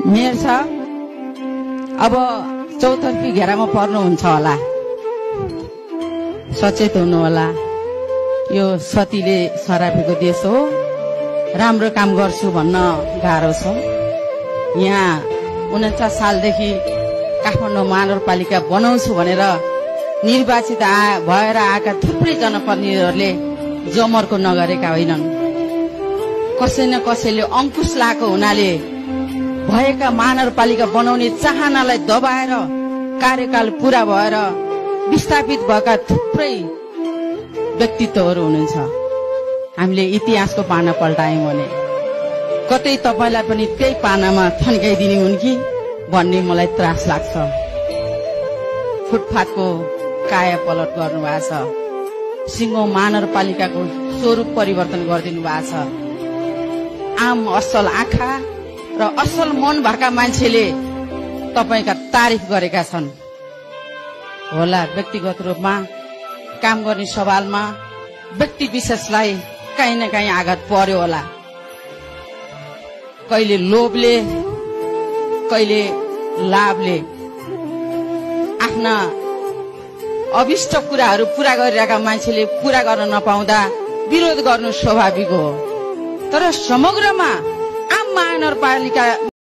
Mayor छ अब चौतर्फी घेरामा पर्नुहुन्छ होला, सचेत हुनु होला। यो सतीले सरापेको देश हो, राम्रो काम गर्छु भन्न गाह्रो छ। यहाँ 49 सालदेखि काठमाडौँ महानगरपालिका बनाउँछु भनेर निर्वाचित भएर आएका थुप्रै जनप्रतिनिधिहरूले जमर्को नगरेका होइनन्। कसै न कसैले अंकुश लाएको हुनाले भएका महानगरपालिका बनाउने चाहनालाई दबाएर कार्यकाल पूरा भएर विस्थापित भएका थुप्रै व्यक्तित्वहरू हुनुहुन्छ। हामीले इतिहासको पाना पल्टायौं भने कतै तपाईलाई पनि त्यही पानामा थन्काइदिने हुन् कि भन्ने मलाई त्रास लाग्छ। फुटपाथको काया पलट गर्नुभएको छ, सिंगो महानगरपालिकाको स्वरूप परिवर्तन गरिदिनु भएको छ। आम असल आँखा र असल मन भएका मान्छेले तपाईका तारिफ गरेका छन् होला। व्यक्तिगत रूपमा काम गर्ने सवालमा व्यक्ति विशेषलाई कहीँ न कहीँ आघात पर्यो होला। कहिले लोभले, कहिले लाभले आफ्ना अभिष्ट कुराहरू पूरा गरिरहेका मान्छेले पूरा गर्न नपाउँदा विरोध गर्नु स्वाभाविक हो। तर समग्रमा आम